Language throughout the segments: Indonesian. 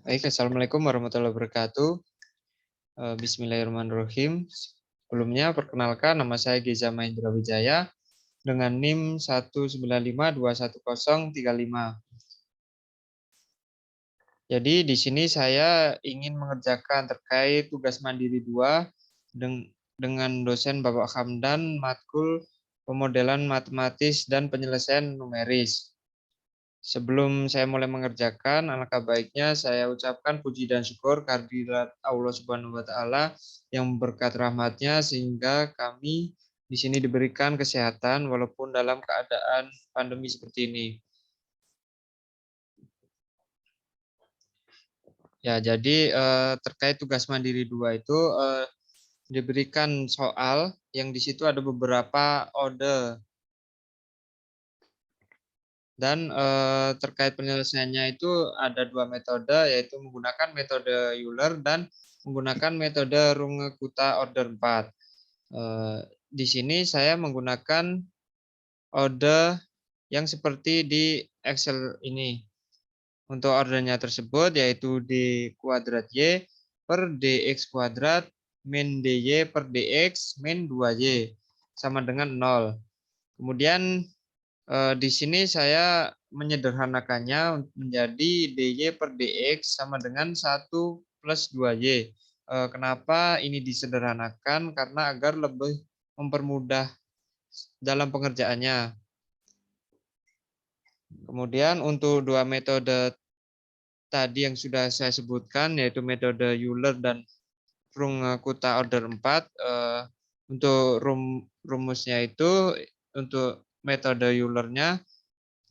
Baik, Assalamualaikum warahmatullahi wabarakatuh. Bismillahirrahmanirrahim. Sebelumnya, perkenalkan nama saya Geza Mahendra Wijaya dengan NIM 195211035. Jadi di sini saya ingin mengerjakan terkait tugas mandiri 2 dengan dosen Bapak Hamdan, matkul pemodelan matematis dan penyelesaian numeris. Sebelum saya mulai mengerjakan, alangkah baiknya saya ucapkan puji dan syukur kehadirat Allah Subhanahu wa taala yang berkat rahmatnya sehingga kami di sini diberikan kesehatan walaupun dalam keadaan pandemi seperti ini. Ya, jadi terkait tugas mandiri 2 itu diberikan soal yang di situ ada beberapa ode. Dan terkait penyelesaiannya itu ada 2 metode, yaitu menggunakan metode Euler dan menggunakan metode Runge-Kutta order 4. Di sini saya menggunakan ode yang seperti di Excel ini. Untuk ordernya tersebut yaitu D kuadrat Y per DX kuadrat min DY per DX min 2Y sama dengan 0. Kemudian di sini saya menyederhanakannya menjadi DY per DX sama dengan 1 plus 2Y. Kenapa ini disederhanakan? Karena agar lebih mempermudah dalam pengerjaannya. Kemudian untuk 2 metode tadi yang sudah saya sebutkan, yaitu metode Euler dan Runge-Kutta order 4, untuk rumusnya itu untuk metode Eulernya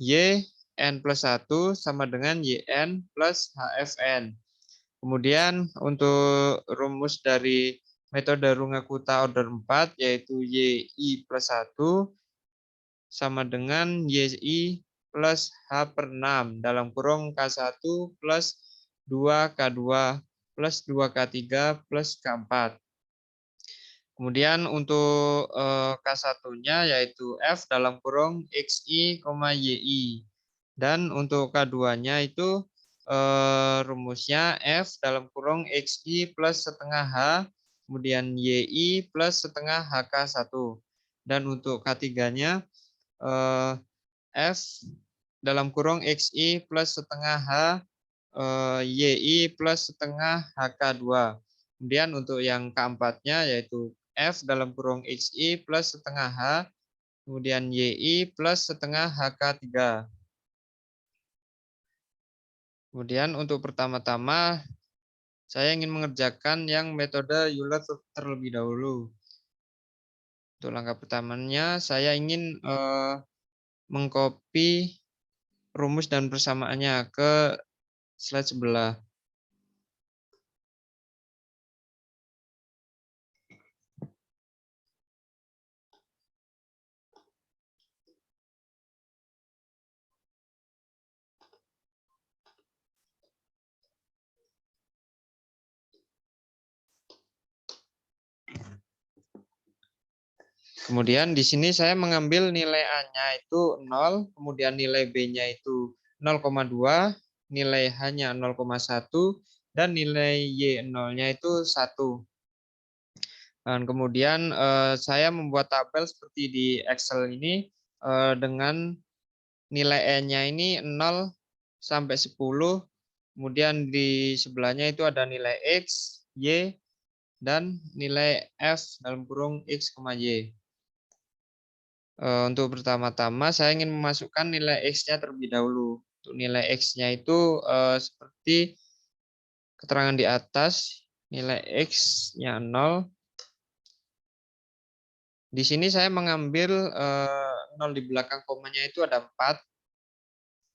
Y N plus 1 sama dengan YN plus HFN. Kemudian untuk rumus dari metode Runge-Kutta order 4 yaitu YI plus 1 sama dengan YI plus H per 6 dalam kurung K1 plus 2K2 plus 2K3 plus K4. Kemudian untuk K1-nya yaitu F dalam kurung XI, YI. Dan untuk K2-nya itu rumusnya F dalam kurung XI plus setengah H, kemudian YI plus setengah HK1. Dan untuk K3-nya F dalam kurung XI plus setengah H, YI plus setengah HK2. Kemudian untuk yang keempatnya yaitu F dalam kurung XI plus setengah H, kemudian YI plus setengah HK3. Kemudian untuk pertama-tama, saya ingin mengerjakan yang metode Euler terlebih dahulu. Untuk langkah pertamanya, saya ingin mengcopy rumus dan persamaannya ke slide sebelah. Kemudian di sini saya mengambil nilai A-nya itu 0, kemudian nilai B-nya itu 0,2, nilai H-nya 0,1, dan nilai Y0-nya itu 1. Dan kemudian saya membuat tabel seperti di Excel ini dengan nilai E-nya ini 0 sampai 10, kemudian di sebelahnya itu ada nilai X, Y, dan nilai F dalam kurung X, Y. Untuk pertama-tama saya ingin memasukkan nilai X-nya terlebih dahulu. Untuk nilai X-nya itu seperti keterangan di atas, nilai X-nya 0. Di sini saya mengambil 0 di belakang komanya itu ada 4.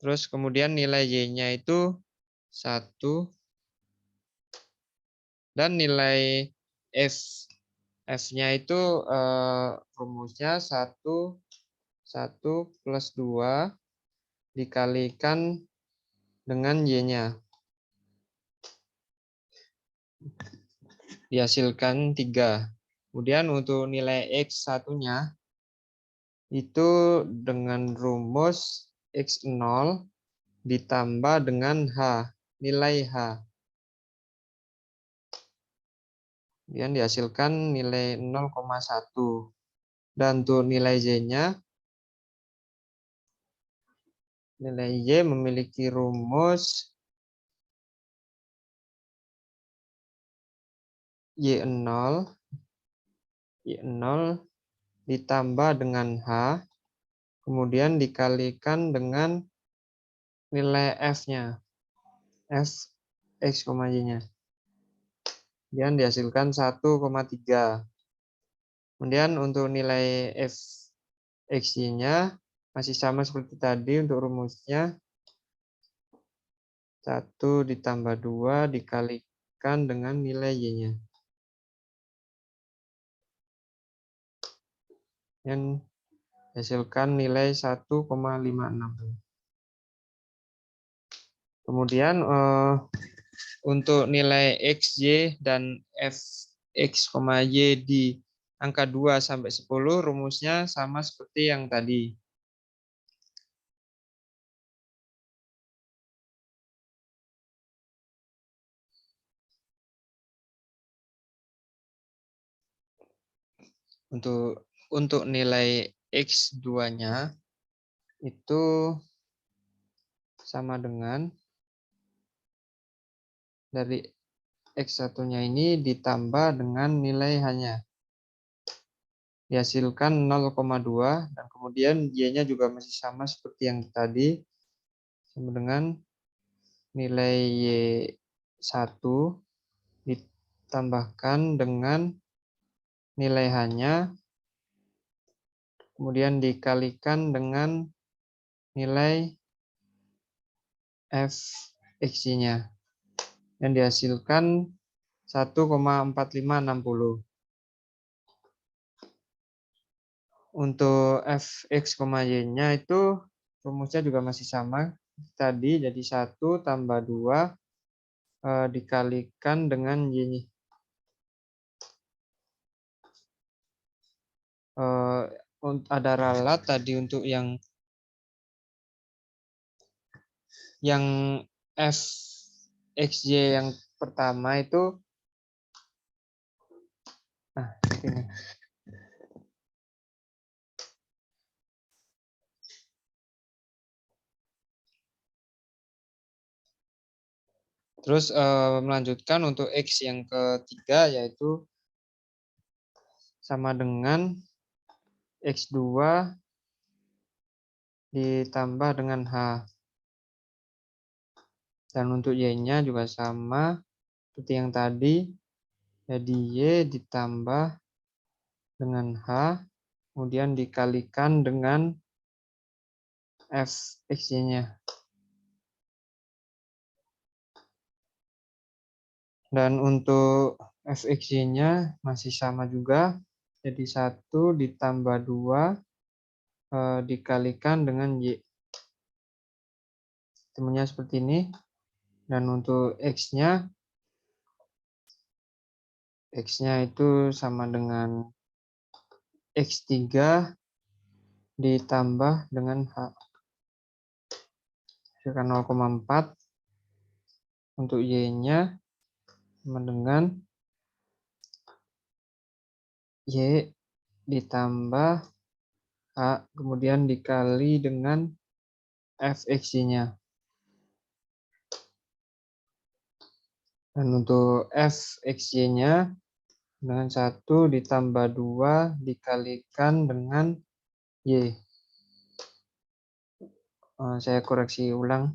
Terus kemudian nilai Y-nya itu 1. Dan nilai F-nya itu rumusnya 1 plus 2 dikalikan dengan Y-nya. Dihasilkan 3. Kemudian untuk nilai X1-nya itu dengan rumus X0 ditambah dengan H, nilai H. Kemudian dihasilkan nilai 0,1. Dan untuk nilai Y-nya, nilai Y memiliki rumus Y0 ditambah dengan H, kemudian dikalikan dengan nilai F-nya, F X, Y-nya. Kemudian dihasilkan 1,3. Kemudian untuk nilai F X, Y-nya masih sama seperti tadi untuk rumusnya. 1 ditambah 2 dikalikan dengan nilai Y-nya. Dan hasilkan nilai 1,56. Kemudian untuk nilai X, Y, dan F X, Y di angka 2 sampai 10 rumusnya sama seperti yang tadi. Untuk nilai X2-nya itu sama dengan dari X1-nya ini ditambah dengan nilai H-nya. Dihasilkan 0,2 dan kemudian Y-nya juga masih sama seperti yang tadi, sama dengan nilai Y1 ditambahkan dengan nilai H-nya, kemudian dikalikan dengan nilai F X-nya, dan dihasilkan 1,4560. Untuk F X, Y-nya itu rumusnya juga masih sama tadi, jadi 1 tambah 2 dikalikan dengan Y. Ada ralat tadi untuk yang F X, Y yang pertama itu, ini. Terus melanjutkan untuk X yang ketiga, yaitu sama dengan X2 ditambah dengan H. Dan untuk Y-nya juga sama seperti yang tadi. Jadi Y ditambah dengan H, kemudian dikalikan dengan F X-nya. Dan untuk F X-nya masih sama juga. Jadi 1 ditambah 2 dikalikan dengan Y. Temunya seperti ini. Dan untuk X-nya itu sama dengan X3 ditambah dengan H. Hasilkan 0,4. Untuk Y-nya sama dengan Y ditambah H, kemudian dikali dengan F X-nya. Dan untuk F X-nya dengan 1 ditambah 2 dikalikan dengan Y. Saya koreksi ulang.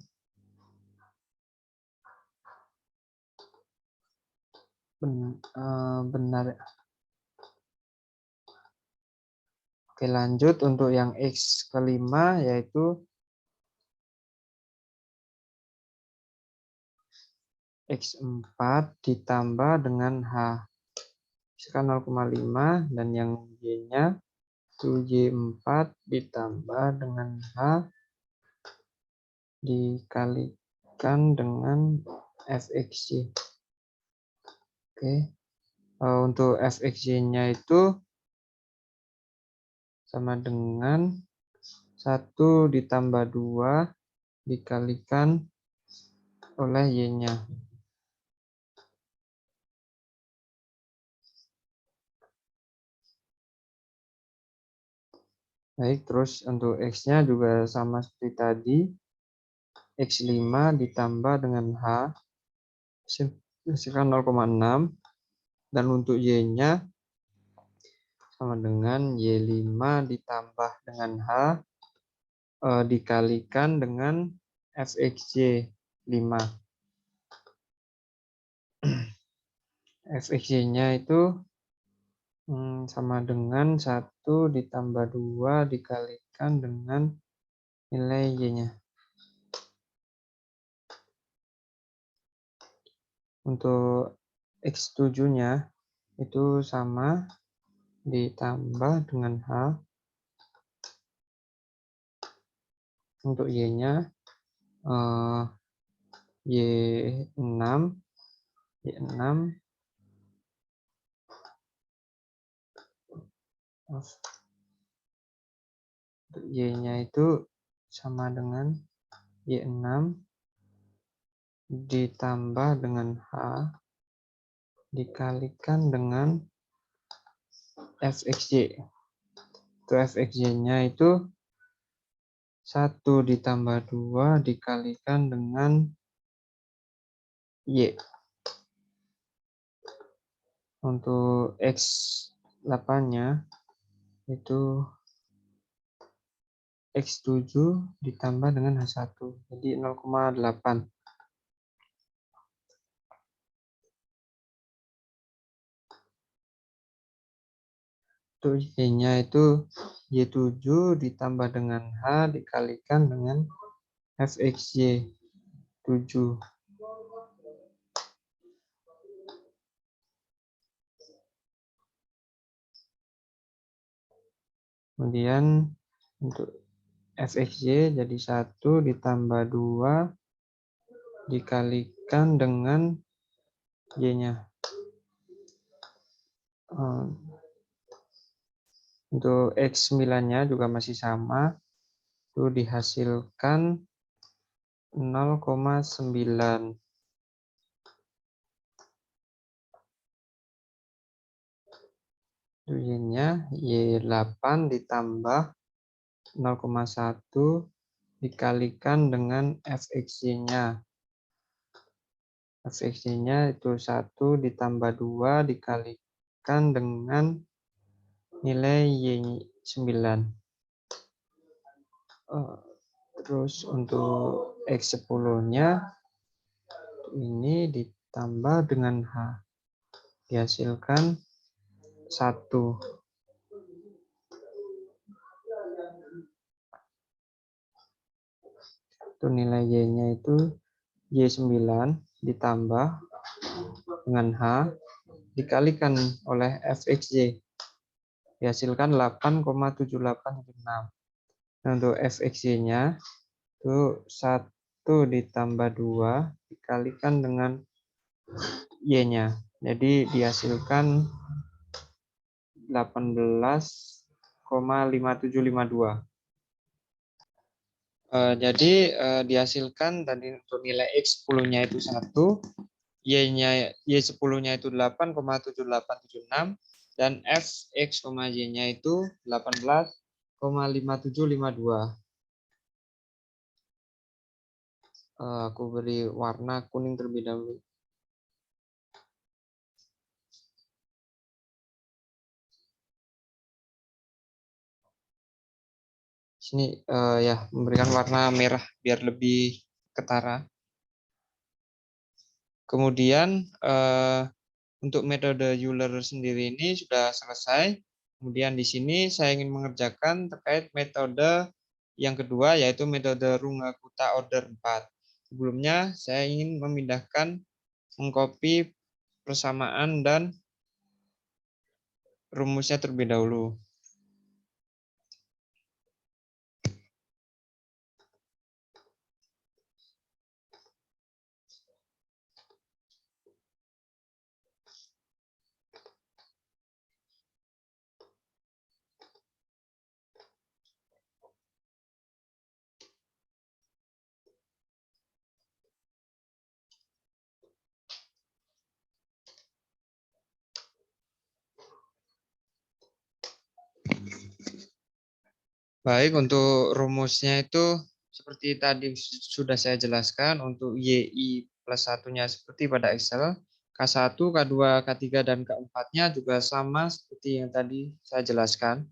Benar. Oke, lanjut untuk yang X kelima, yaitu X4 ditambah dengan H. Sekarang 0,5, dan yang Y-nya itu Y4 ditambah dengan H dikalikan dengan Fxy. Oke. Untuk Fxy-nya itu sama dengan 1 ditambah 2 dikalikan oleh Y-nya. Baik, terus untuk X-nya juga sama seperti tadi. X5 ditambah dengan H, hasilkan 0,6. Dan untuk Y-nya sama dengan Y5 ditambah dengan H, dikalikan dengan Fxy 5. Fxy-nya itu sama dengan 1 ditambah 2 dikalikan dengan nilai Y-nya. Untuk X7-nya itu sama ditambah dengan H. Untuk Y-nya Y6 untuk Y-nya itu sama dengan Y6 ditambah dengan H dikalikan dengan Fxy. Untuk Fxy-nya itu 1 ditambah 2 dikalikan dengan Y. Untuk X8-nya itu X7 ditambah dengan H1, jadi 0,8. Untuk Y-nya itu Y7 ditambah dengan H dikalikan dengan Fxy 7. Kemudian untuk Fxy jadi 1 ditambah 2 dikalikan dengan Y-nya. Untuk X9-nya juga masih sama. Itu dihasilkan 0,9. Itu Y-nya Y8 ditambah 0,1 dikalikan dengan Fxy-nya. Fxy-nya itu 1 ditambah 2 dikalikan dengan nilai Y9. Terus untuk X10-nya ini ditambah dengan H. Dihasilkan 1. Itu nilai Y-nya itu Y9 ditambah dengan H dikalikan oleh Fxy. Dihasilkan 8,7876. Nah, untuk Fxy-nya itu 1 ditambah 2 dikalikan dengan Y-nya. Jadi dihasilkan 18,5752. Jadi dihasilkan tadi untuk nilai X10-nya itu 1, Y-nya Y10-nya itu 8,7876 dan Fx, Y-nya itu 18,5752. Aku beri warna kuning terlebih dahulu. Sini ya memberikan warna merah biar lebih ketara. Kemudian untuk metode Euler sendiri ini sudah selesai. Kemudian di sini saya ingin mengerjakan terkait metode yang kedua, yaitu metode Runge-Kutta order 4. Sebelumnya saya ingin memindahkan, mengcopy persamaan dan rumusnya terlebih dahulu. Baik, untuk rumusnya itu seperti tadi sudah saya jelaskan untuk YI plus satunya seperti pada Excel, K1, K2, K3, dan K4-nya juga sama seperti yang tadi saya jelaskan.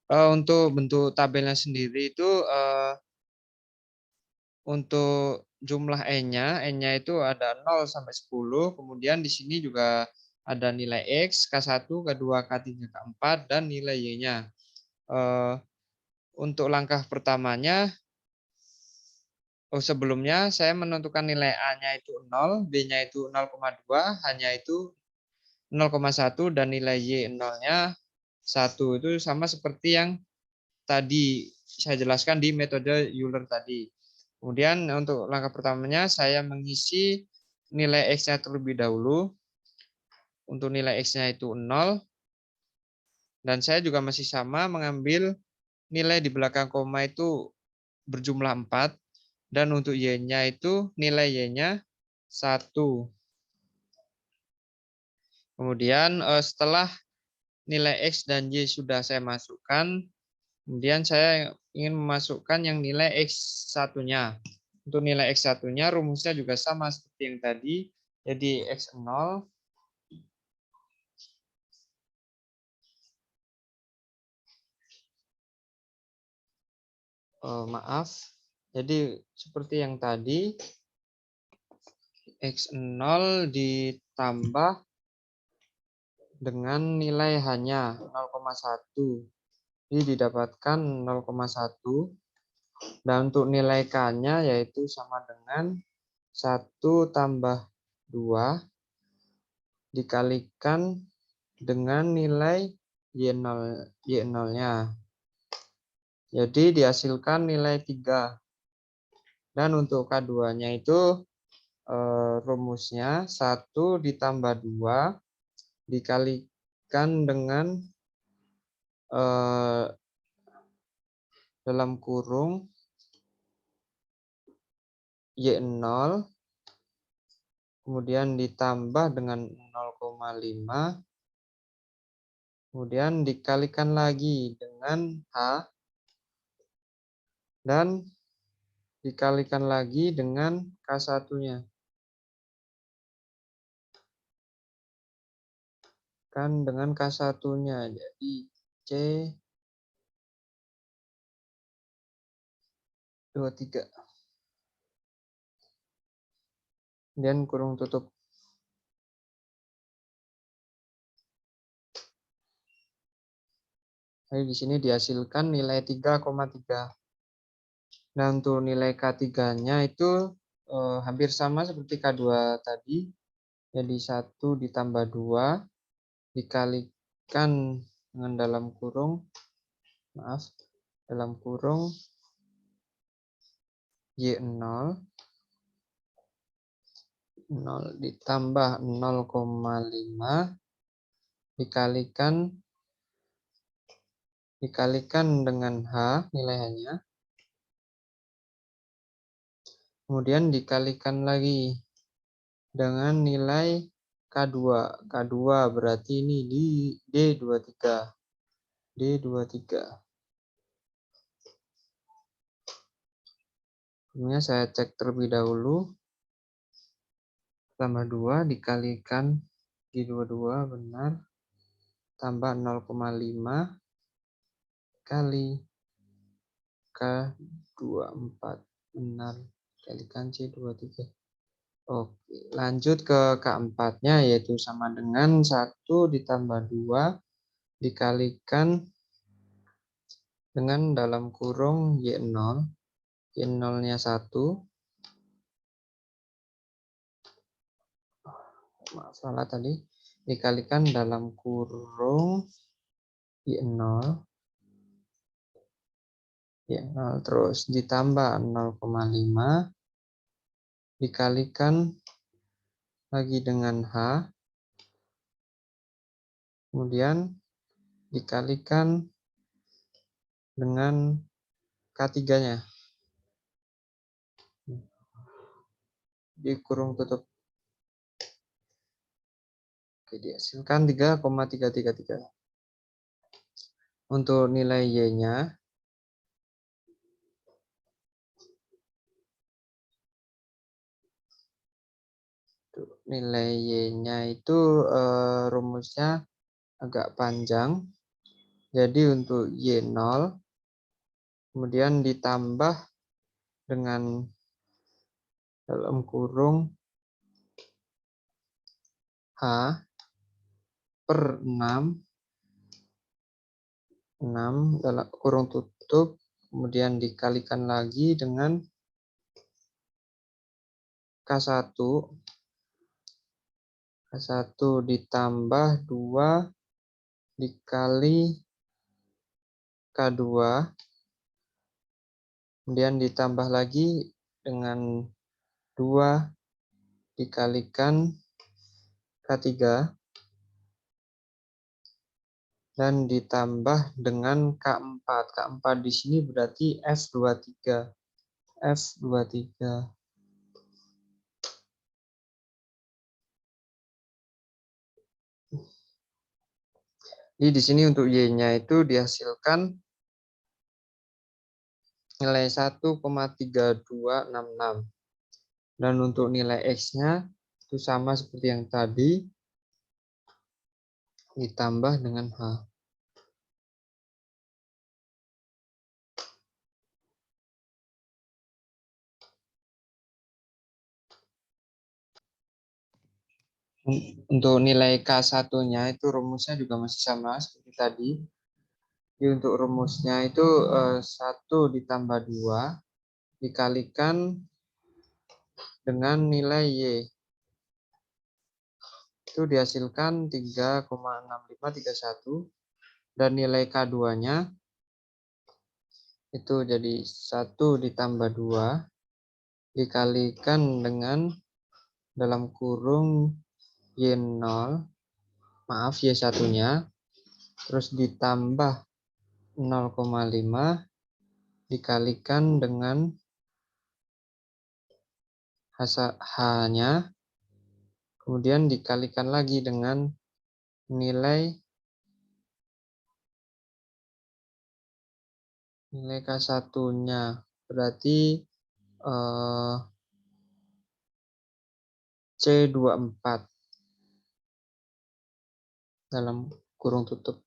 Untuk bentuk tabelnya sendiri itu untuk jumlah N-nya itu ada 0 sampai 10, kemudian di sini juga ada nilai X, K1, K2, K3, K4, dan nilai Y-nya. Untuk langkah pertamanya, sebelumnya saya menentukan nilai A-nya itu 0, B-nya itu 0,2, H-nya itu 0,1, dan nilai Y 0-nya 1. Itu sama seperti yang tadi saya jelaskan di metode Euler tadi. Kemudian untuk langkah pertamanya saya mengisi nilai X-nya terlebih dahulu. Untuk nilai X-nya itu 0. Dan saya juga masih sama mengambil nilai di belakang koma itu berjumlah 4. Dan untuk Y-nya itu nilai Y-nya 1. Kemudian setelah nilai X dan Y sudah saya masukkan, kemudian saya ingin memasukkan yang nilai X1-nya. Untuk nilai X1-nya rumusnya juga sama seperti yang tadi. Jadi X0 maaf. Jadi seperti yang tadi, X0 ditambah dengan nilai hanya 0,1. Jadi didapatkan 0,1. Dan untuk nilai K-nya yaitu sama dengan 1 tambah 2 dikalikan dengan nilai Y0-nya. Jadi dihasilkan nilai 3. Dan untuk K2-nya itu rumusnya 1 ditambah 2 dikalikan dengan dalam kurung Y0, kemudian ditambah dengan 0,5, kemudian dikalikan lagi dengan H, dan dikalikan lagi dengan K1-nya. Kan dengan K1-nya, jadi C23. Kemudian kurung tutup. Jadi di sini dihasilkan nilai 3,3. Nah, untuk nilai K3-nya itu hampir sama seperti K2 tadi. Jadi 1 ditambah 2 dikalikan dengan dalam kurung, dalam kurung Y0, 0 ditambah 0,5 dikalikan dengan H, nilai H-nya. Kemudian dikalikan lagi dengan nilai K2. K2 berarti ini di D23. D23. Kemudian saya cek terlebih dahulu. Tambah 2 dikalikan D22 benar. Tambah 0,5 kali K24 benar. Kalikan C23. Oke, lanjut ke K4-nya yaitu sama dengan 1 ditambah 2 dikalikan dengan dalam kurung Y0. Y0-nya 1. Maaf, salah tadi. Dikalikan dalam kurung Y0. Y0 terus ditambah 0,5 dikalikan lagi dengan H. Kemudian dikalikan dengan K3-nya. Dikurung tutup. Oke, dihasilkan 3,333. Untuk nilai Y-nya Nilai Y-nya itu rumusnya agak panjang. Jadi untuk Y0 kemudian ditambah dengan dalam kurung H per 6 dalam kurung tutup, kemudian dikalikan lagi dengan K1, K1 ditambah 2 dikali K2, kemudian ditambah lagi dengan 2 dikalikan K3, dan ditambah dengan K4. K4 di sini berarti F23. F23. Jadi di sini untuk Y-nya itu dihasilkan nilai 1,3266. Dan untuk nilai X-nya itu sama seperti yang tadi, ditambah dengan H. Untuk nilai K1-nya itu rumusnya juga masih sama seperti tadi. Jadi untuk rumusnya itu 1 ditambah 2 dikalikan dengan nilai Y. Itu dihasilkan 3,6531. Dan nilai K2-nya itu jadi 1 ditambah 2 dikalikan dengan dalam kurung Y0, maaf Y1-nya, terus ditambah 0,5 dikalikan dengan H-nya, kemudian dikalikan lagi dengan nilai K1-nya. Berarti C24 dalam kurung tutup.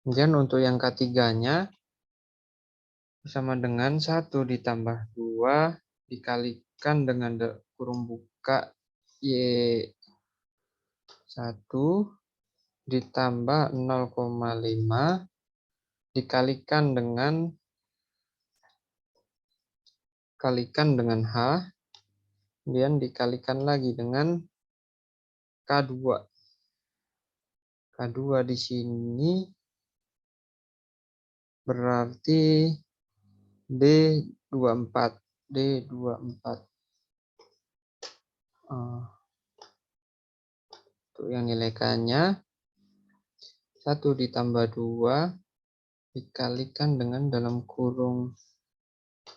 Kemudian untuk yang K3-nya sama dengan 1 ditambah 2 dikalikan dengan kurung buka Y1 ditambah 0,5 dikalikan dengan H, kemudian dikalikan lagi dengan K2. K2 di sini berarti D24. Untuk yang nilai K-nya 1 ditambah 2 dikalikan dengan dalam kurung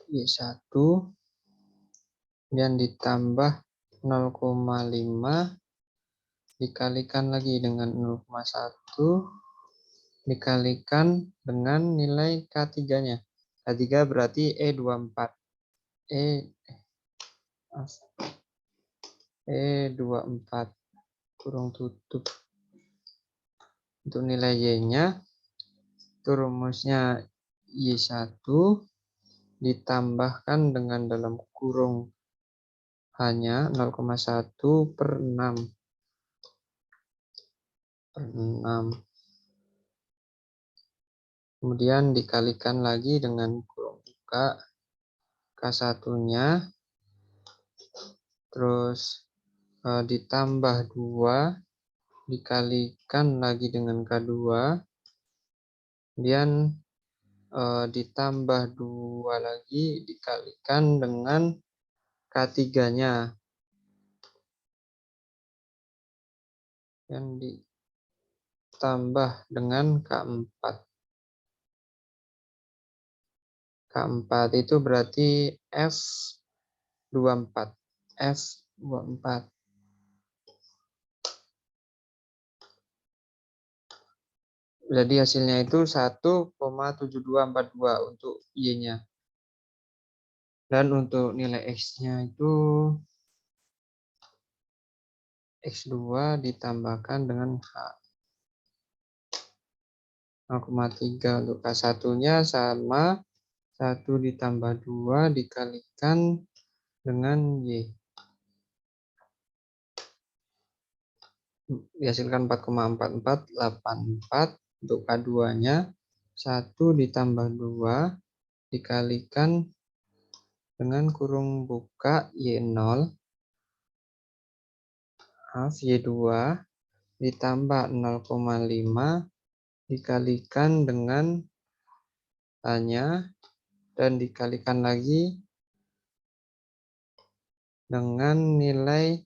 Y1 dan ditambah 0,5 dikalikan lagi dengan 0,1 dikalikan dengan nilai K3-nya. K3 berarti E24. E24 kurung tutup. Untuk nilai Y-nya itu rumusnya Y1 ditambahkan dengan dalam kurung H-nya 0,1 per 6. Kemudian dikalikan lagi dengan kurung buka K1-nya. Terus ditambah 2 dikalikan lagi dengan K2. Kemudian ditambah 2 lagi dikalikan dengan K3-nya. Yang ditambah dengan K4. K4 itu berarti F24. F24. Jadi hasilnya itu 1,7242 untuk Y-nya. Dan untuk nilai X-nya itu X2 ditambahkan dengan H 0,3. Untuk K1-nya sama 1 ditambah 2 dikalikan dengan Y. Dihasilkan 4,4484. Untuk K2-nya 1 ditambah 2 dikalikan dengan kurung buka Y0 Y2 ditambah 0,5 dikalikan dengan H-nya dan dikalikan lagi dengan nilai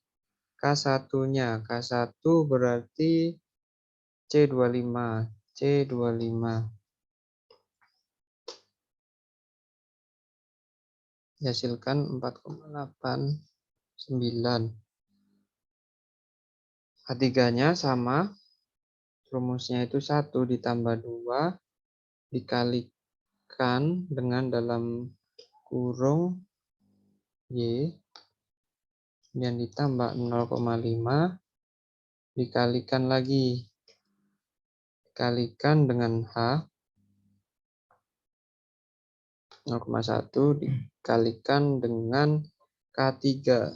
K1-nya. K1 berarti C25. Dihasilkan 4,89. K3-nya sama. Rumusnya itu 1 ditambah 2 dikalikan dengan dalam kurung Y. Kemudian ditambah 0,5 dikalikan lagi. Dikalikan dengan H 0,1 dikalikan dengan K3.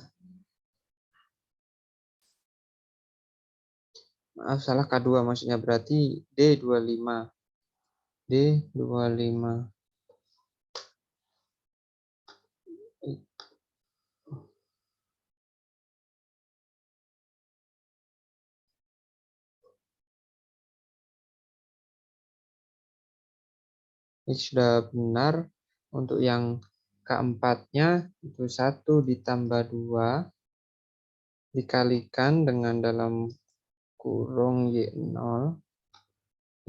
Maaf, salah, K2 maksudnya, berarti D25. Ini sudah benar. Untuk yang keempatnya itu 1 ditambah 2 dikalikan dengan dalam kurung Y0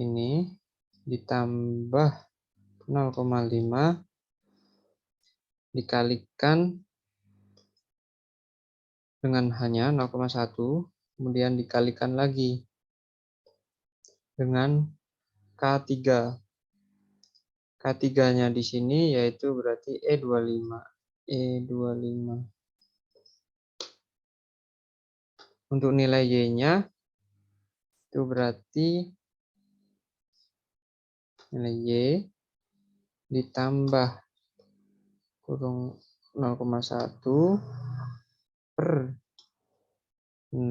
ini ditambah 0,5 dikalikan dengan hanya 0,1 kemudian dikalikan lagi dengan K3. K3-nya di sini yaitu berarti E25. Untuk nilai Y-nya itu berarti nilai Y ditambah kurung 0,1 per 6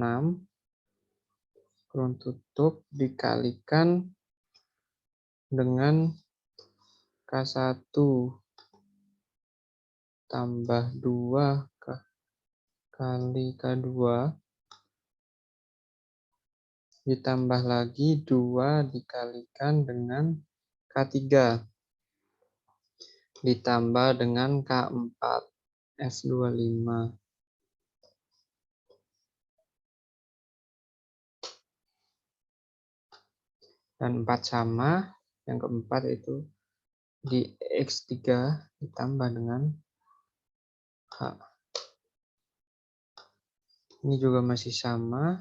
kurung tutup dikalikan dengan K1 tambah 2 kali K2 ditambah lagi 2 dikalikan dengan K3 ditambah dengan K4 S25. Dan 4 sama, yang keempat itu di X3 ditambah dengan H. Ini juga masih sama,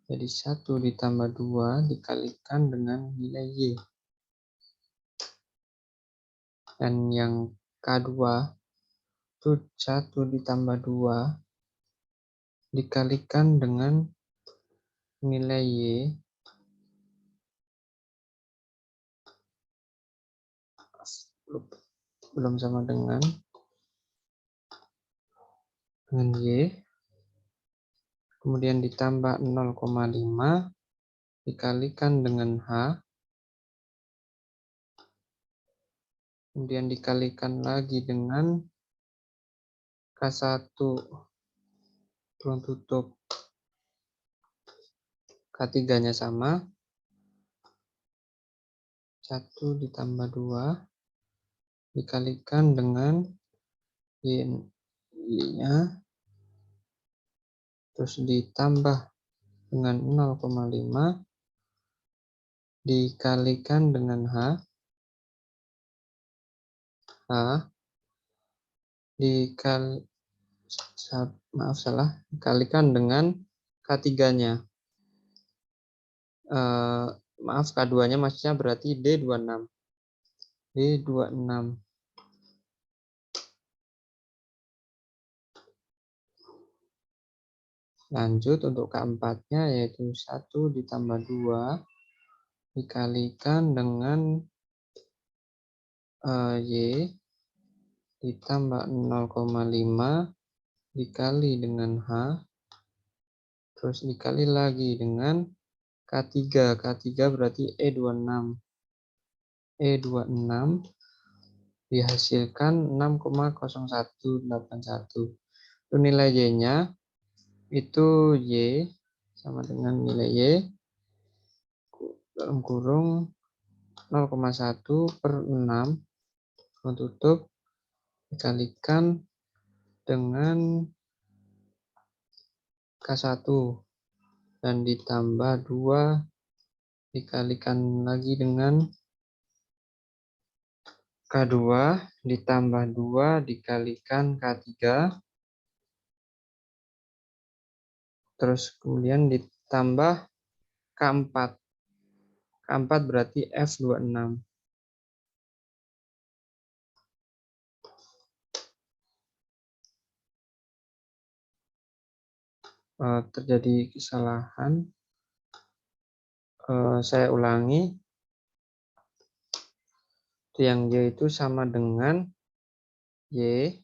jadi 1 ditambah 2 dikalikan dengan nilai Y. Dan yang K2 itu 1 ditambah 2 dikalikan dengan nilai Y belum sama dengan Y, kemudian ditambah 0,5 dikalikan dengan H, kemudian dikalikan lagi dengan K1 kurung tutup. K3-nya sama, 1 ditambah 2 dikalikan dengan Y-nya, terus ditambah dengan 0,5 dikalikan dengan H dikalikan dengan K3-nya. K2-nya maksudnya berarti D26. Lanjut untuk K4-nya yaitu 1 ditambah 2 dikalikan dengan Y ditambah 0,5 dikali dengan H, terus dikali lagi dengan K3. K3 berarti E26. E26 dihasilkan 6,0181. Itu nilai Y-nya itu Y sama dengan nilai Y dalam kurung 0,1 per 6 menutup dikalikan dengan K1 dan ditambah 2 dikalikan lagi dengan K2 ditambah 2 dikalikan K3 terus kemudian ditambah K4. K4 berarti F26. Terjadi kesalahan. Saya ulangi. Yang Y itu sama dengan Y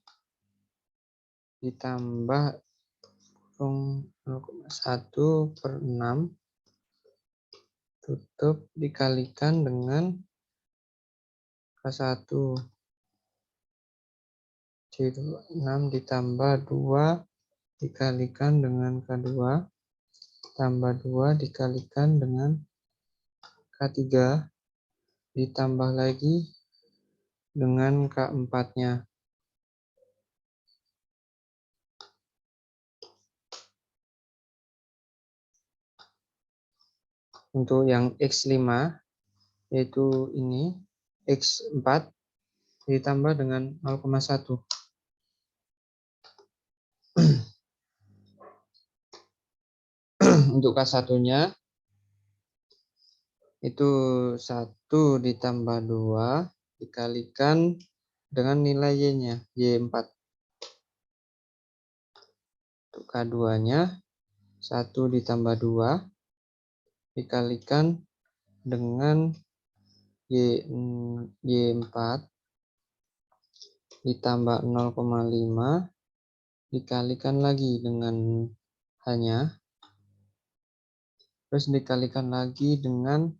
ditambah 0,1 per 6 tutup dikalikan dengan K1. C26 ditambah 2 dikalikan dengan K2 tambah 2 dikalikan dengan K3 ditambah lagi dengan K4-nya. Untuk yang X5 yaitu ini X4 ditambah dengan 0,1. Untuk K1-nya itu 1 ditambah 2 dikalikan dengan nilai Y-nya, Y4. Untuk K2-nya 1 ditambah 2 dikalikan dengan Y4 ditambah 0,5 dikalikan lagi dengan H-nya. Terus dikalikan lagi dengan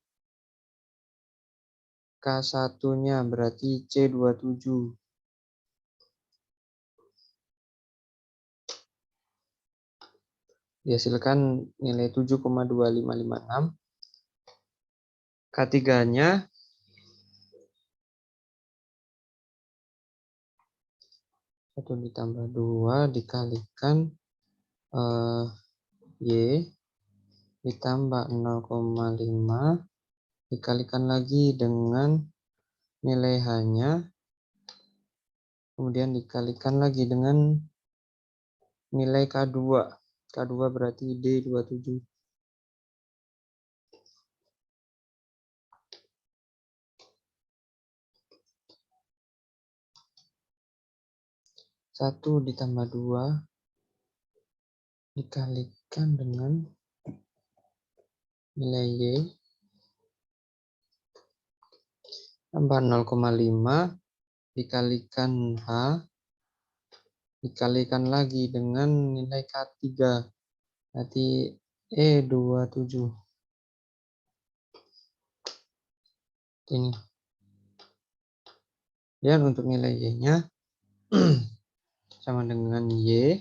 K1-nya berarti C27. Dihasilkan nilai 7,2556. K3-nya 1 ditambah 2 dikalikan Y ditambah 0,5 dikalikan lagi dengan nilai H-nya, kemudian dikalikan lagi dengan nilai K2. K2 berarti D27. Satu ditambah 2 dikalikan dengan nilai Y tambah 0,5 dikalikan H dikalikan lagi dengan nilai K3 berarti E27 ini. Dan untuk nilai Y-nya sama dengan Y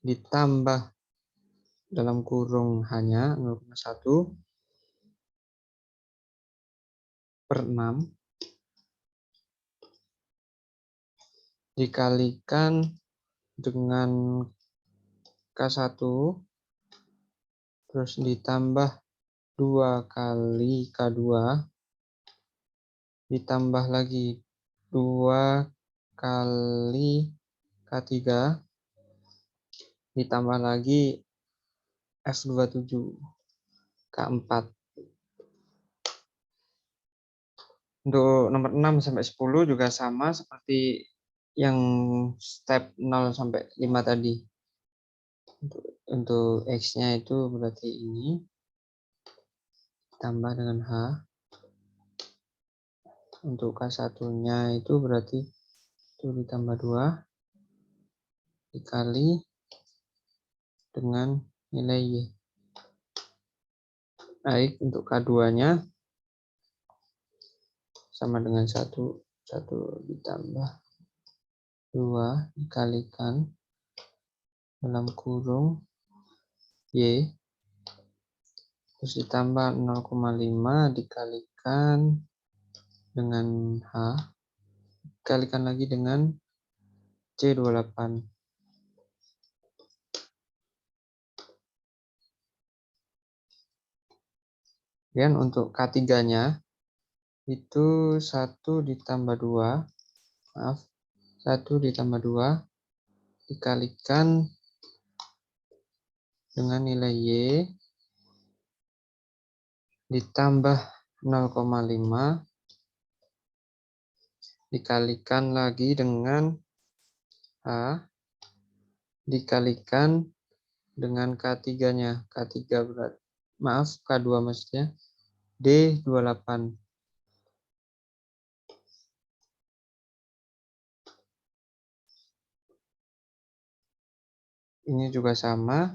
ditambah dalam kurung H-nya 0,1 per 6 dikalikan dengan K1 terus ditambah 2 kali K2 ditambah lagi 2 kali K3 ditambah lagi F27 K4. Untuk nomor 6 sampai 10 juga sama seperti yang step 0 sampai 5 tadi. Untuk untuk X-nya itu berarti ini tambah dengan H. Untuk K1-nya itu berarti itu ditambah 2 dikali dengan nilai Y. Baik, untuk K2-nya sama dengan 1 ditambah 2 dikalikan dalam kurung Y, terus ditambah 0,5 dikalikan dengan H, dikalikan lagi dengan C28. Dan untuk K3-nya itu 1 ditambah 2, maaf, 1 ditambah 2 dikalikan dengan nilai Y ditambah 0,5 dikalikan lagi dengan H dikalikan dengan K3-nya. K3 berat. Maaf, K2 maksudnya. D28. Ini juga sama.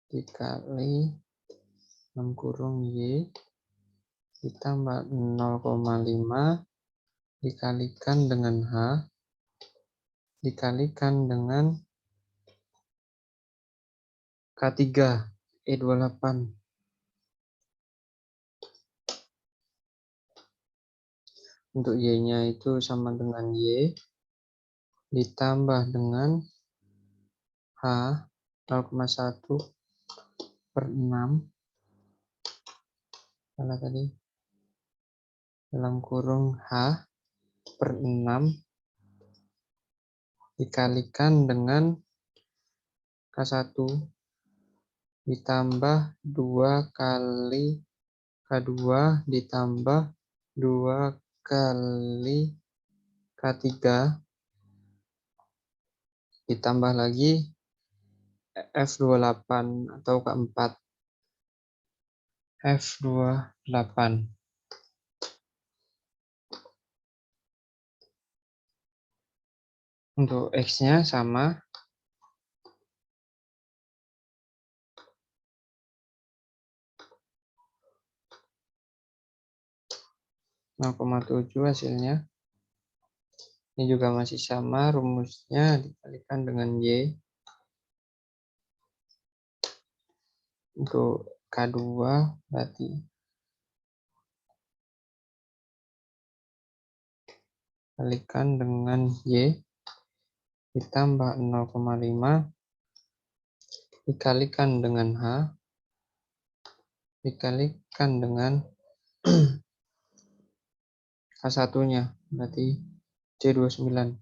Dikali 6 kurung Y ditambah 0,5 dikalikan dengan H dikalikan dengan K3 E28. Untuk Y-nya itu sama dengan Y ditambah dengan H 0,1 per 6 mana tadi dalam kurung H per 6 dikalikan dengan K1 ditambah 2 kali K2 ditambah 2 kali K3 ditambah lagi F28 atau K4 F28. Untuk X-nya sama 0,7 hasilnya. Ini juga masih sama, rumusnya dikalikan dengan Y. Untuk K2 berarti kalikan dengan Y ditambah 0,5 dikalikan dengan H dikalikan dengan K1-nya berarti C29.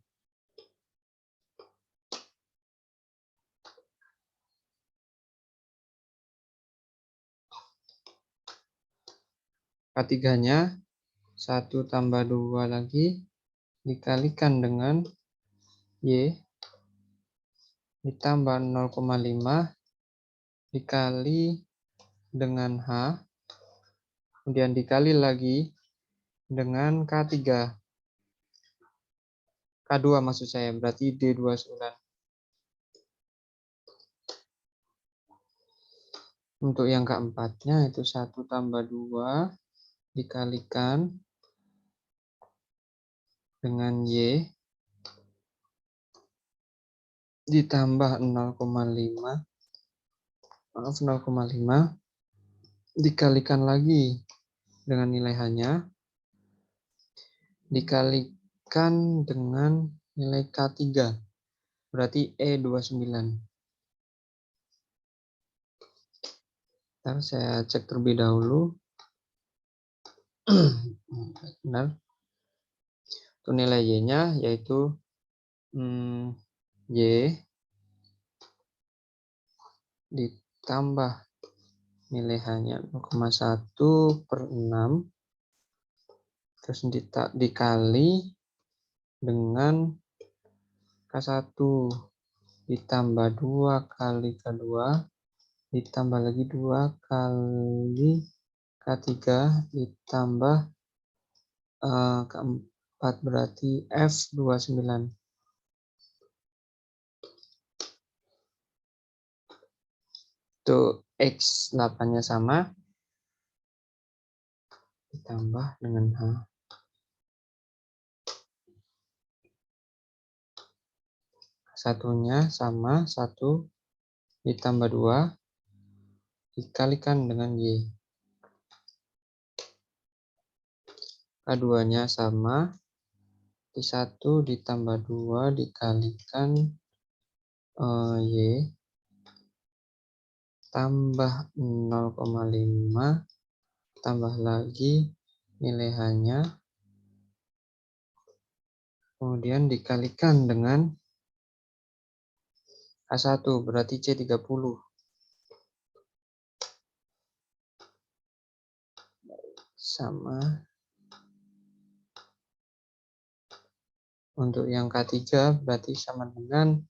K3-nya 1 tambah 2 lagi dikalikan dengan Y ditambah 0,5 dikali dengan H kemudian dikali lagi dengan K3 K2 maksud saya berarti D29. Untuk yang keempatnya itu 1 tambah 2 dikalikan dengan Y ditambah 0,5 maaf 0,5 dikalikan lagi dengan nilai H-nya dikalikan dengan nilai K3 berarti E29. Ntar saya cek terlebih dahulu. Benar. Untuk nilai Y-nya yaitu Y ditambah nilai H-nya 0,1 per 6 terus dikali dengan K1 ditambah 2 kali K2 ditambah lagi 2 kali K3 ditambah keempat berarti F29. Itu X8-nya sama ditambah dengan H. Satunya sama 1 ditambah 2 dikalikan dengan Y. K2-nya sama 1 ditambah 2 dikalikan Y tambah 0,5 tambah lagi nilai H-nya kemudian dikalikan dengan K1 berarti C30 sama untuk yang K3 berarti sama dengan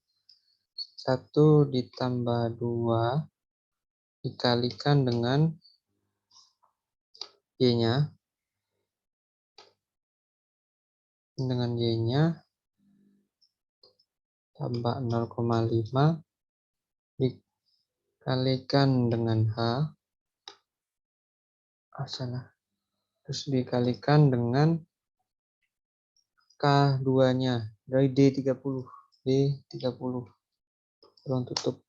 1 ditambah 2 dikalikan dengan Y-nya tambah 0,5 dikalikan dengan H terus dikalikan dengan K2-nya dari D30 ruang tutup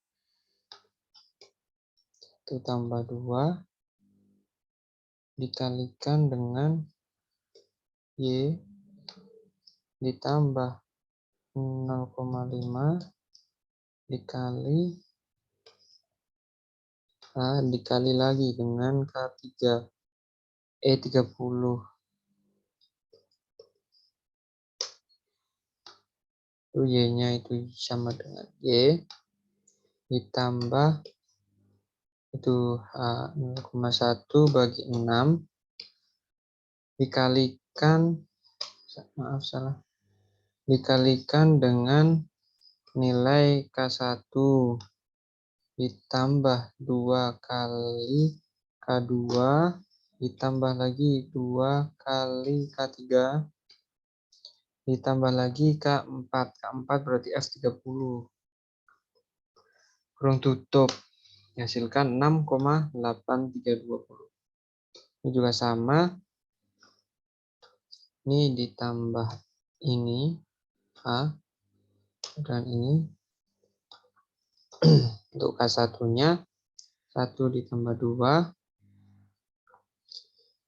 1 tambah 2 dikalikan dengan Y ditambah 0,5 dikali dikali lagi dengan K3 30 itu Y-nya itu sama dengan Y ditambah itu 0,1 bagi 6 dikalikan dikalikan dengan nilai K1 ditambah 2 kali K2 ditambah lagi 2 kali K3 ditambah lagi K4 berarti F30 kurung tutup menghasilkan 6,8320. Ini juga sama, ini ditambah ini H dan ini untuk K1-nya 1 ditambah 2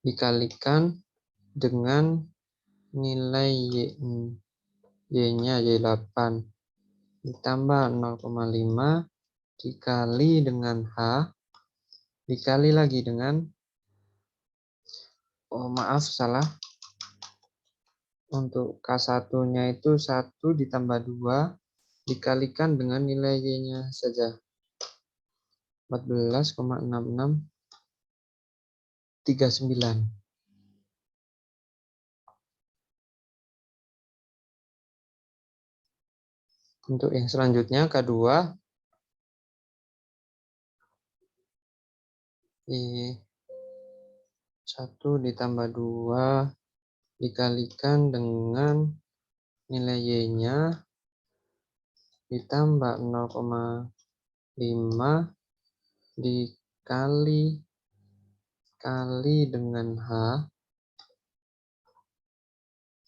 dikalikan dengan nilai Y-nya Y8 ditambah 0,5 dikali dengan H dikali lagi dengan untuk K1-nya itu 1 ditambah 2 dikalikan dengan nilai Y-nya saja 14,6639. Untuk yang selanjutnya K2 1 ditambah 2 dikalikan dengan nilai Y-nya ditambah 0,5 dikali dengan H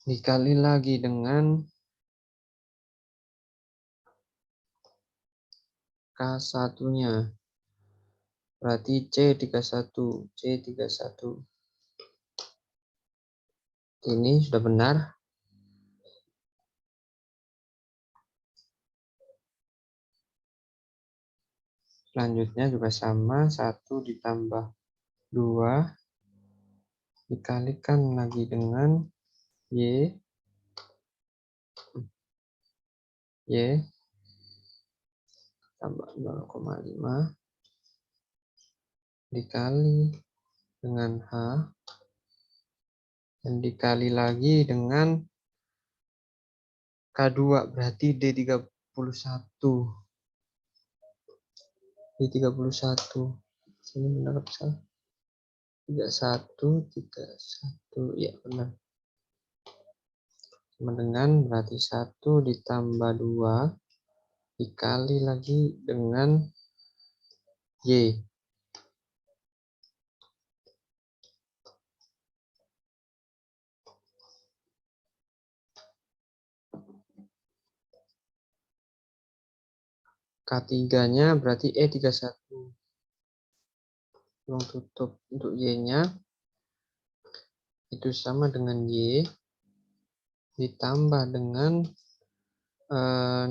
dikali lagi dengan K1-nya berarti C31 ini sudah benar. Selanjutnya juga sama 1 ditambah 2 dikalikan lagi dengan Y tambah 0,5 dikali dengan H dan dikali lagi dengan K2 berarti Di 31. Sini benar apa salah? 31, 31. Ya, benar. Sama dengan berarti 1 ditambah 2 dikali lagi dengan Y. K3-nya berarti E31. Ruang tutup untuk Y-nya itu sama dengan Y ditambah dengan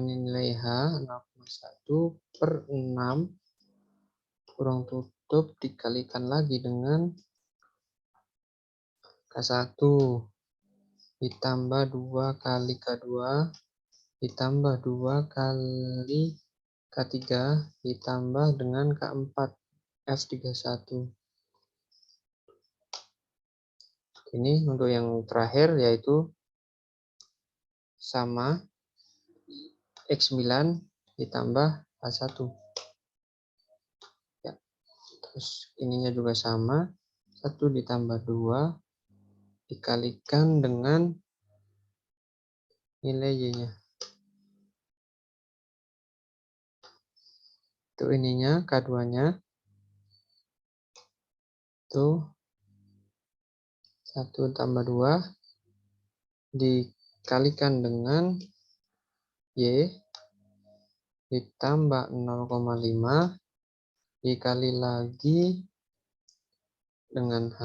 nilai H 0,1 per 6 kurang tutup dikalikan lagi dengan K1 ditambah 2 kali K2 ditambah 2 kali K3 ditambah dengan K4 F31. Ini untuk yang terakhir yaitu sama X9 ditambah K1. Ya. Terus ininya juga sama, 1 ditambah 2 dikalikan dengan nilai Y-nya. Itu ininya, K2-nya. Itu 1 tambah 2 dikalikan dengan Y ditambah 0,5 dikali lagi dengan H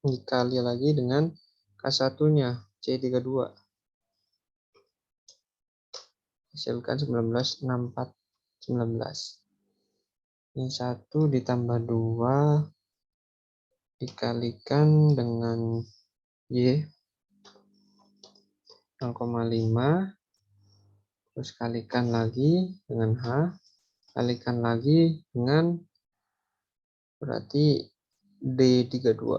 dikali lagi dengan K1-nya C32. Hasilkan 19, 64, 19. Ini 1 ditambah 2 dikalikan dengan Y 0,5 terus kalikan lagi dengan H kalikan lagi dengan berarti D32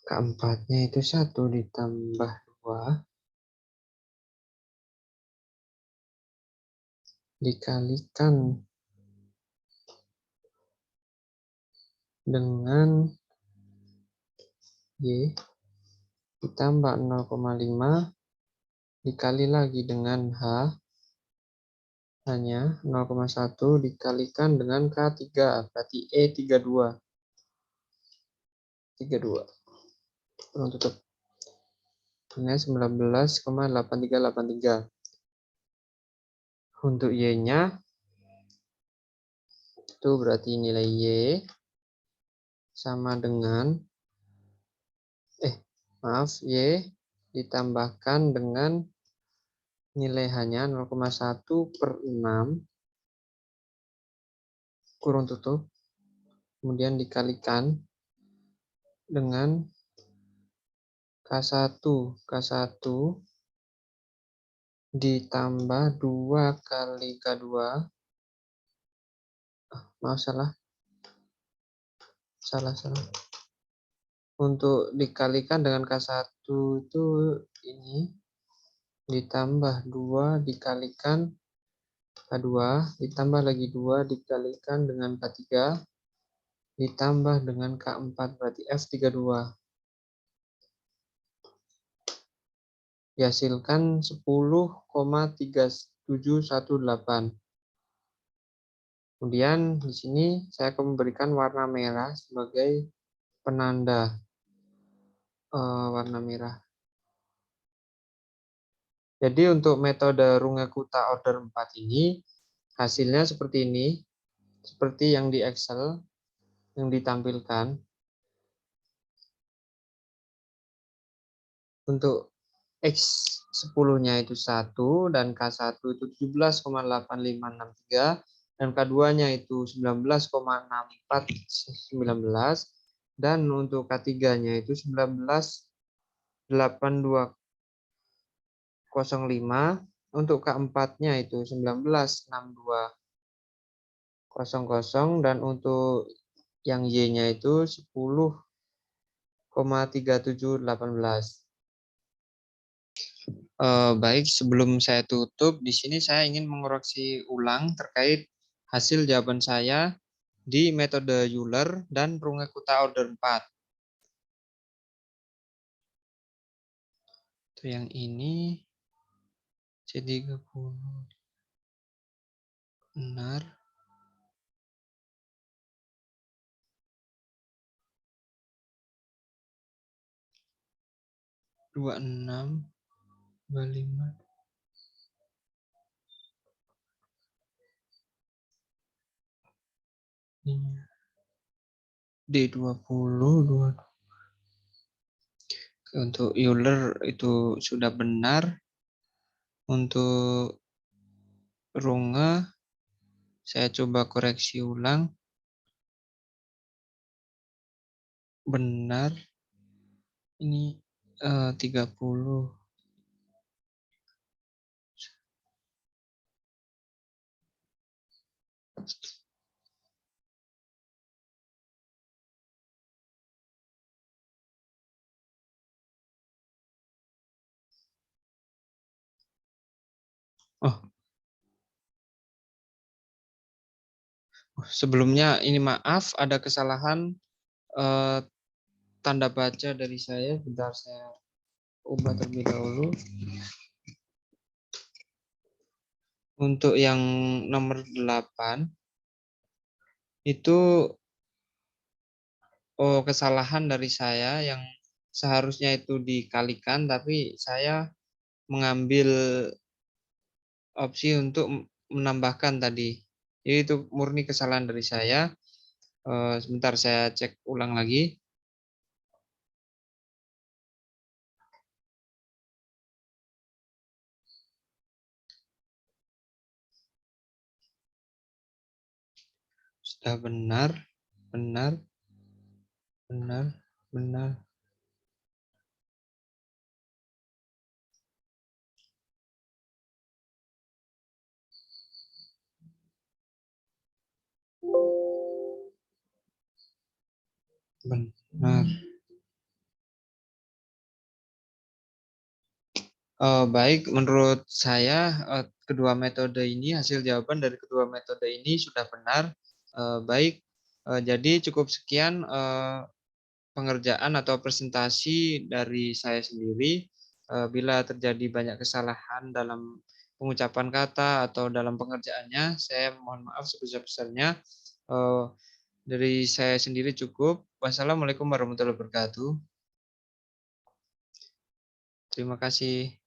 keempatnya itu 1 ditambah 2 dikalikan dengan Y ditambah 0,5 dikali lagi dengan H hanya 0,1 dikalikan dengan K3 berarti E32 kurang tutup ini 19,8383. Untuk Y-nya itu berarti nilai Y sama dengan Y ditambahkan dengan nilai hanya 0,1 per 6 kurung tutup kemudian dikalikan dengan K1 ditambah 2 kali K2 maaf salah untuk dikalikan dengan K1 itu ini ditambah 2 dikalikan K2 ditambah lagi 2 dikalikan dengan K3 ditambah dengan K4 berarti F32 dihasilkan 10,3718. Kemudian di sini saya akan memberikan warna merah sebagai penanda warna merah. Jadi untuk metode Runge-Kutta order 4 ini hasilnya seperti ini, seperti yang di Excel yang ditampilkan. Untuk X10-nya itu 1 dan K1 itu 17,8563 dan K2-nya itu 19,6419 dan untuk K3-nya itu 19,8205 untuk K4-nya itu 19,6200 dan untuk yang Y-nya itu 10,3718. Baik, sebelum saya tutup, di sini saya ingin mengoreksi ulang terkait hasil jawaban saya di metode Euler dan Runge-Kutta order 4. Itu yang ini C30 benar. 26, 25. Iya. D20, 2. Untuk Euler itu sudah benar. Untuk Runge, saya coba koreksi ulang. Benar. Ini 30. Oh, sebelumnya ini maaf ada kesalahan eh, tanda baca dari saya. Bentar saya ubah terlebih dahulu. Untuk yang nomor 8 itu kesalahan dari saya yang seharusnya itu dikalikan, tapi saya mengambil opsi untuk menambahkan tadi. Jadi itu murni kesalahan dari saya. Sebentar saya cek ulang lagi. Sudah benar, benar, benar, benar. Benar. Baik, menurut saya kedua metode ini, hasil jawaban dari kedua metode ini sudah benar. Baik, jadi cukup sekian pengerjaan atau presentasi dari saya sendiri. Bila terjadi banyak kesalahan dalam pengucapan kata atau dalam pengerjaannya, saya mohon maaf sebesar-besarnya. Eh, Dari saya sendiri cukup. Wassalamualaikum warahmatullahi wabarakatuh. Terima kasih.